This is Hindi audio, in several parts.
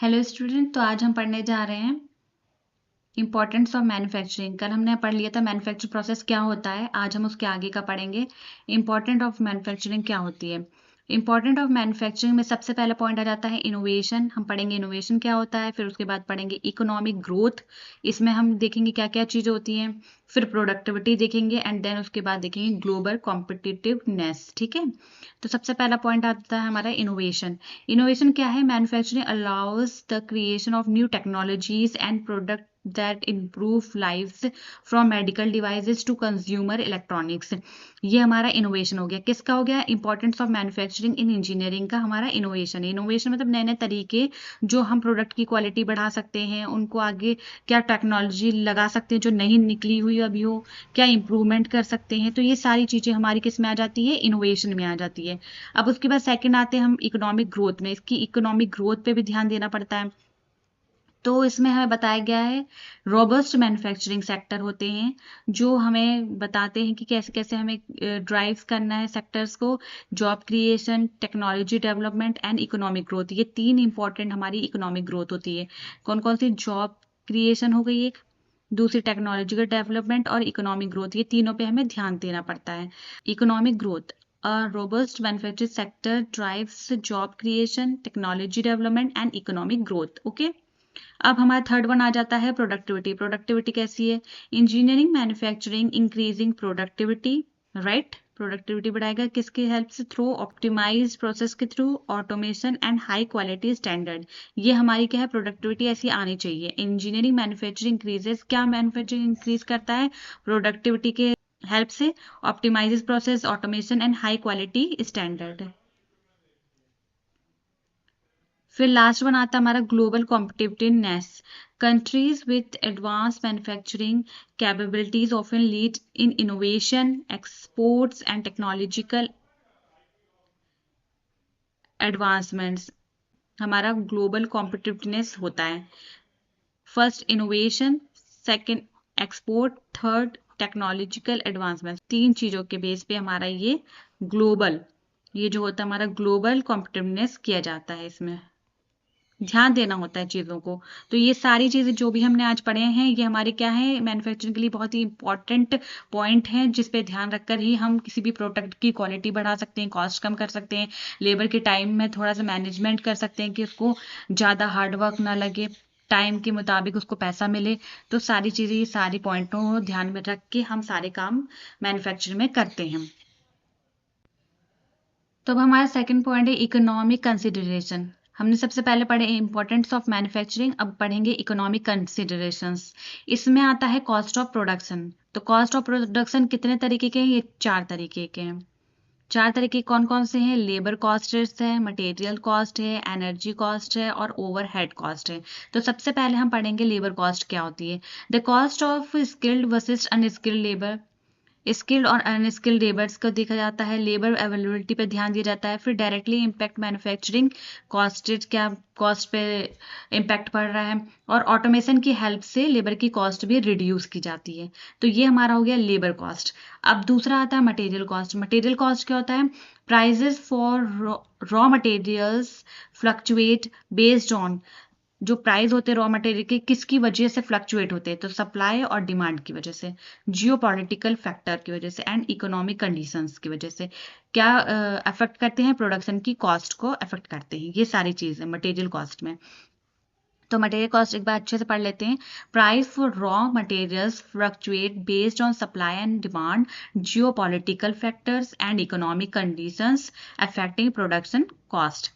हेलो स्टूडेंट, तो आज हम पढ़ने जा रहे हैं इंपॉर्टेंस ऑफ मैन्युफैक्चरिंग। कल हमने पढ़ लिया था मैन्युफैक्चर प्रोसेस क्या होता है, आज हम उसके आगे का पढ़ेंगे इंपॉर्टेंट ऑफ मैन्युफैक्चरिंग क्या होती है। इंपॉर्टेंट ऑफ मैन्युफैक्चरिंग में सबसे पहला पॉइंट आ जाता है इनोवेशन। हम पढ़ेंगे इनोवेशन क्या होता है, फिर उसके बाद पढ़ेंगे इकोनॉमिक ग्रोथ। इसमें हम देखेंगे क्या क्या चीज़ें होती हैं, फिर प्रोडक्टिविटी देखेंगे एंड देन उसके बाद देखेंगे ग्लोबल कॉम्पिटिटिवनेस। ठीक है, तो सबसे पहला पॉइंट आता है हमारा इनोवेशन। इनोवेशन क्या है? Manufacturing allows the creation of new technologies and product that improve lives from medical devices to consumer electronics। ये हमारा इनोवेशन हो गया। किसका हो गया? Importance of manufacturing in engineering का हमारा इनोवेशन। इनोवेशन मतलब नए नए तरीके जो हम प्रोडक्ट की क्वालिटी बढ़ा सकते हैं, उनको आगे क्या टेक्नोलॉजी लगा सकते हैं जो नहीं निकली हुई अभी हो, क्या इंप्रूवमेंट कर सकते हैं। तो ये सारी चीज़ें हमारी किस में आ जाती है? इनोवेशन में आ जाती है। अब उसके बाद सेकंड आते हैं हम इकोनॉमिक ग्रोथ में। इसकी इकोनॉमिक ग्रोथ पे भी ध्यान देना पड़ता है। तो इसमें हमें बताया गया है रोबस्ट मैन्युफैक्चरिंग सेक्टर होते हैं जो हमें बताते हैं कि कैसे कैसे हमें ड्राइव करना है सेक्टर्स को। Job creation, technology development and economic growth, ये तीन इंपॉर्टेंट हमारी इकोनॉमिक ग्रोथ होती है। कौन कौन सी? जॉब क्रिएशन हो गई एक, दूसरी टेक्नोलॉजिकल डेवलपमेंट और इकोनॉमिक ग्रोथ। ये तीनों पे हमें ध्यान देना पड़ता है। Economic growth, a robust manufacturing sector drives job creation, technology development and economic growth। okay, अब हमारा थर्ड वन आ जाता है प्रोडक्टिविटी। प्रोडक्टिविटी कैसी है? Engineering manufacturing increasing productivity, right. Productivity बढ़ाएगा किसकी हेल्प से? थ्रू ऑप्टिमाइज प्रोसेस के through, automation and high quality standard. ये हमारी क्या है? प्रोडक्टिविटी ऐसी आनी चाहिए। इंजीनियरिंग मैन्युफैक्चरिंग इंक्रीजेस, क्या मैन्युफैक्चरिंग इंक्रीज करता है? प्रोडक्टिविटी के हेल्प से, optimizes process, automation and high quality standard. फिर लास्ट वन आता है हमारा global competitiveness. Countries with advance manufacturing capabilities often lead in innovation, exports and technological advancements. हमारा ग्लोबल कॉम्पिटिटिवनेस होता है first innovation, second export, third technological advancement. तीन चीज़ों के बेस पे हमारा ये जो होता है हमारा ग्लोबल कॉम्पिटिटिवनेस किया जाता है। इसमें ध्यान देना होता है चीज़ों को। तो ये सारी चीज़ें जो भी हमने आज पढ़े हैं ये हमारे क्या है? मैन्युफैक्चरिंग के लिए बहुत ही इंपॉर्टेंट पॉइंट हैं जिस पे ध्यान रखकर ही हम किसी भी प्रोडक्ट की क्वालिटी बढ़ा सकते हैं, कॉस्ट कम कर सकते हैं, लेबर के टाइम में थोड़ा सा मैनेजमेंट कर सकते हैं कि उसको ज़्यादा हार्ड वर्क ना लगे, टाइम के मुताबिक उसको पैसा मिले। तो सारी चीज़ें, ये सारी पॉइंटों को ध्यान में रख के हम सारे काम मैन्युफैक्चरिंग में करते हैं। तो अब हमारा सेकंड पॉइंट है इकोनॉमिक कंसिडरेशन। हमने सबसे पहले पढ़े इंपॉर्टेंस ऑफ मैन्युफैक्चरिंग, अब पढ़ेंगे इकोनॉमिक कंसिडरेशंस। इसमें आता है कॉस्ट ऑफ प्रोडक्शन। तो कॉस्ट ऑफ प्रोडक्शन कितने तरीके के हैं? ये चार तरीके के हैं। चार तरीके कौन कौन से हैं? लेबर कॉस्ट है, मटेरियल कॉस्ट है, एनर्जी कॉस्ट है और ओवरहेड कॉस्ट है। तो सबसे पहले हम पढ़ेंगे लेबर कॉस्ट क्या होती है। The cost of skilled versus unskilled labour. Skilled और अनस्किल्ड लेबर्स को देखा जाता है, लेबर अवेलेबिलिटी पे ध्यान दिया जाता है। फिर डायरेक्टली इम्पैक्ट मैन्युफैक्चरिंग कॉस्ट, क्या कॉस्ट पे इम्पैक्ट पड़ रहा है, और ऑटोमेशन की हेल्प से लेबर की कॉस्ट भी रिड्यूस की जाती है। तो ये हमारा हो गया लेबर कॉस्ट। अब दूसरा आता है मटेरियल कॉस्ट। मटेरियल कॉस्ट क्या होता है? Prices for raw materials fluctuate based on, जो प्राइस होते हैं रॉ मटेरियल के किसकी वजह से फ्लक्चुएट होते हैं? तो सप्लाई और डिमांड की वजह से, जियो पॉलिटिकल फैक्टर की वजह से एंड इकोनॉमिक कंडीशंस की वजह से। क्या अफेक्ट करते हैं? प्रोडक्शन की कॉस्ट को अफेक्ट करते हैं ये सारी चीज़ें मटेरियल कॉस्ट में। तो मटेरियल कॉस्ट एक बार अच्छे से पढ़ लेते हैं। Price for raw materials fluctuate based on supply and demand, Jio political factors and economic conditions affecting production cost.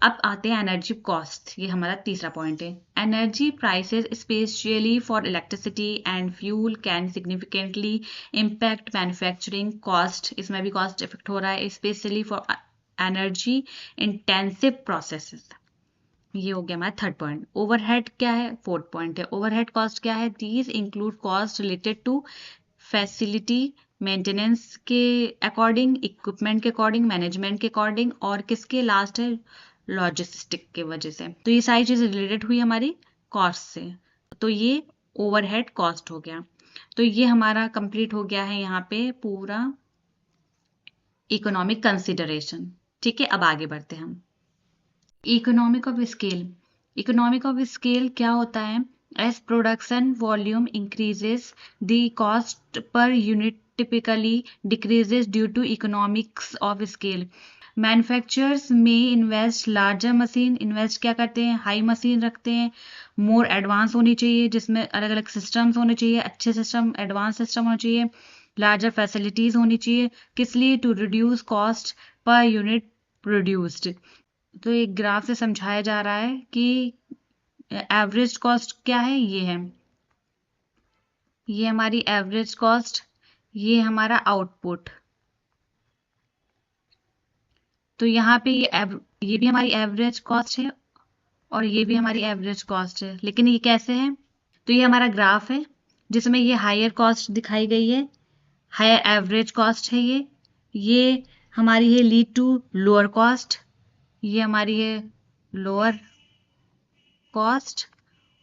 अब आते हैं एनर्जी कॉस्ट, ये हमारा तीसरा पॉइंट है। Energy prices specially for electricity and fuel can significantly impact manufacturing cost. इसमें भी कॉस्ट इफेक्ट हो रहा है specially for energy intensive processes. ये हो गया हमारा थर्ड पॉइंट। ओवरहेड क्या है? फोर्थ पॉइंट है। ओवरहेड कॉस्ट क्या है? These include cost related to facility maintenance के अकॉर्डिंग, इक्विपमेंट के अकॉर्डिंग, मैनेजमेंट के अकॉर्डिंग, और किसके लास्ट है? लॉजिस्टिक के वजह से। तो ये सारी चीज़ें रिलेटेड हुई हमारी कॉस्ट से। तो ये ओवरहेड कॉस्ट हो गया। तो ये हमारा कंप्लीट हो गया है यहाँ पे पूरा इकोनॉमिक कंसिडरेशन। ठीक है, अब आगे बढ़ते हैं हम। Economic of scale. Economic of scale क्या होता है? As production volume increases the cost per unit typically decreases due to economics of scale. Manufacturers may invest larger machine, invest क्या करते हैं? हाई मशीन रखते हैं, मोर एडवांस होनी चाहिए, जिसमें अलग अलग सिस्टम्स होने चाहिए, अच्छे सिस्टम, एडवांस सिस्टम होना चाहिए, लार्जर फैसिलिटीज होनी चाहिए। किस लिए? To reduce cost per unit produced. तो एक ग्राफ से समझाया जा रहा है कि एवरेज कॉस्ट क्या है, ये हमारी एवरेज कॉस्ट, ये हमारा आउटपुट। तो यहाँ पे ये भी हमारी एवरेज कॉस्ट है और ये भी हमारी एवरेज कॉस्ट है, लेकिन ये कैसे है? तो ये हमारा ग्राफ है जिसमें ये हायर कॉस्ट दिखाई गई है, हायर एवरेज कॉस्ट है ये हमारी है लीड टू लोअर कॉस्ट, ये हमारी है लोअर कॉस्ट,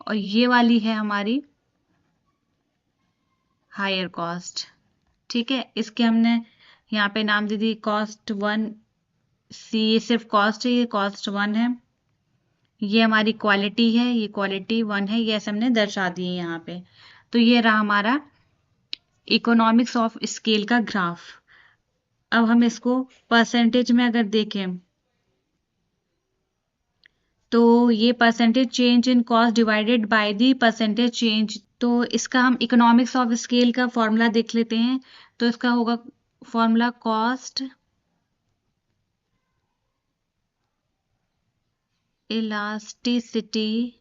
और ये वाली है हमारी हायर कॉस्ट। ठीक है, इसके हमने यहाँ पे नाम दे दी कॉस्ट वन सी, ये सिर्फ कॉस्ट है, ये कॉस्ट वन है। ये हमारी क्वालिटी है, ये क्वालिटी वन है, ये ऐसे हमने दर्शा दिए यहाँ पे। तो ये रहा हमारा इकोनॉमिक्स ऑफ स्केल का ग्राफ। अब हम इसको परसेंटेज में अगर देखें तो ये percentage change in cost divided by the percentage change. तो इसका हम इकोनॉमिक्स ऑफ स्केल का फॉर्मूला देख लेते हैं। तो इसका होगा formula cost elasticity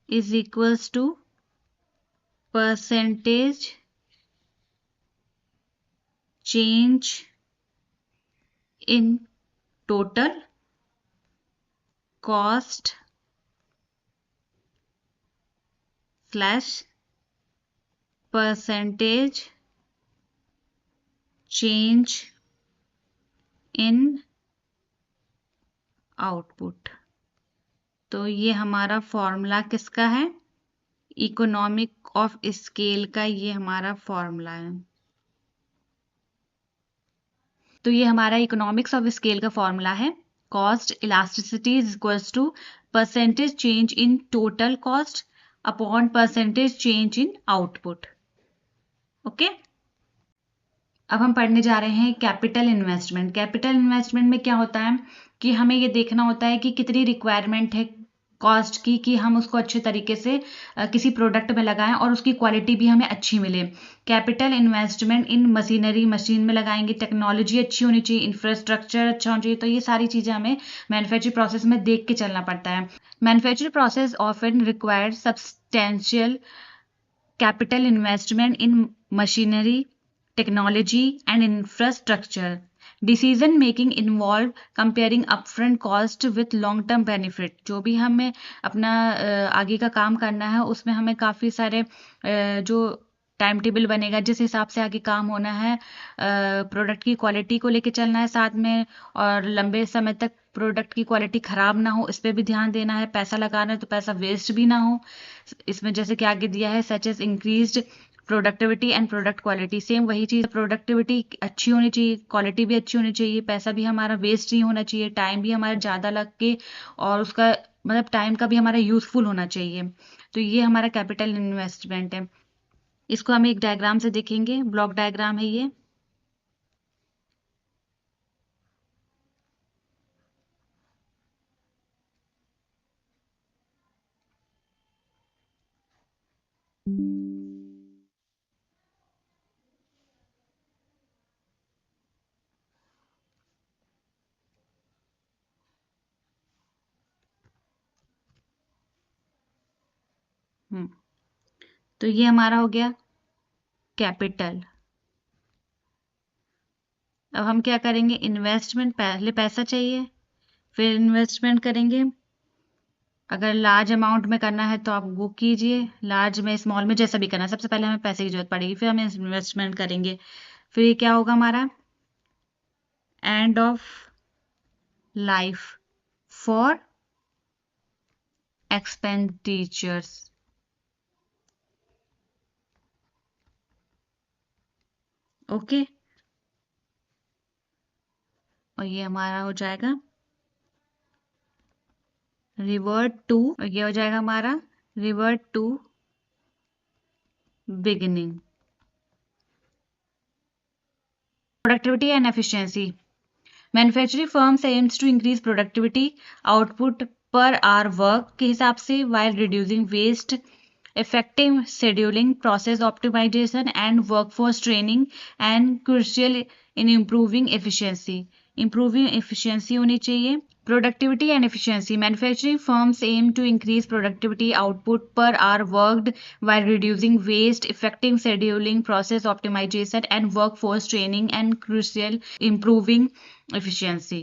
is equals to percentage change in total cost slash percentage change in output. तो ये हमारा फॉर्मूला किसका है? इकोनॉमिक ऑफ स्केल का ये हमारा फॉर्मूला है। तो ये हमारा इकोनॉमिक्स ऑफ स्केल का फॉर्मूला है। Cost elasticity is equals to percentage change in total cost upon percentage change in output. Okay, अब हम पढ़ने जा रहे हैं कैपिटल इन्वेस्टमेंट। कैपिटल इन्वेस्टमेंट में क्या होता है कि हमें ये देखना होता है कि कितनी रिक्वायरमेंट है कॉस्ट की, कि हम उसको अच्छे तरीके से किसी प्रोडक्ट में लगाएं और उसकी क्वालिटी भी हमें अच्छी मिले। कैपिटल इन्वेस्टमेंट इन मशीनरी, मशीन में लगाएंगे, टेक्नोलॉजी अच्छी होनी चाहिए, इंफ्रास्ट्रक्चर अच्छा होना चाहिए। तो ये सारी चीज़ें हमें मैन्युफैक्चरिंग प्रोसेस में देख के चलना पड़ता है। Manufacturing process often require substantial capital investment in machinery, technology, and infrastructure. Decision making involve comparing upfront cost with long term benefit। जो भी हमें अपना आगे का काम करना है उसमें हमें काफ़ी सारे जो टाइम टेबल बनेगा, जिस हिसाब से आगे काम होना है, प्रोडक्ट की क्वालिटी को लेके चलना है साथ में, और लंबे समय तक प्रोडक्ट की क्वालिटी ख़राब ना हो इस पर भी ध्यान देना है। पैसा लगाना है तो पैसा वेस्ट भी ना हो। इसमें जैसे कि आगे दिया है such as increased productivity and product quality, same वही चीज़, प्रोडक्टिविटी अच्छी होनी चाहिए, क्वालिटी भी अच्छी होनी चाहिए, पैसा भी हमारा वेस्ट नहीं होना चाहिए, टाइम भी हमारा ज़्यादा लग के, और उसका मतलब टाइम का भी हमारा यूजफुल होना चाहिए। तो ये हमारा कैपिटल इन्वेस्टमेंट है। इसको हम एक डायग्राम से देखेंगे, ब्लॉक डायग्राम है ये। हम्म, तो ये हमारा हो गया कैपिटल। अब हम क्या करेंगे? इन्वेस्टमेंट, पहले पैसा चाहिए, फिर इन्वेस्टमेंट करेंगे। अगर लार्ज अमाउंट में करना है तो आप वो कीजिए, लार्ज में, स्मॉल में, जैसा भी करना है। सबसे पहले हमें पैसे की जरूरत पड़ेगी, फिर हम इन्वेस्टमेंट करेंगे। फिर ये क्या होगा हमारा? End of life for expenditures. Okay, और ये हमारा हो जाएगा रिवर्ट टू, ये हो जाएगा हमारा revert to beginning. Productivity and efficiency, manufacturing firms aims to increase productivity output per hour work के हिसाब से while reducing waste, effective scheduling, process optimization, and workforce training, and crucial in improving efficiency. Improving efficiency होनी चाहिए। Productivity and efficiency. Manufacturing firms aim to increase productivity output per hour worked while reducing waste, effective scheduling, process optimization, and workforce training, and crucial improving efficiency.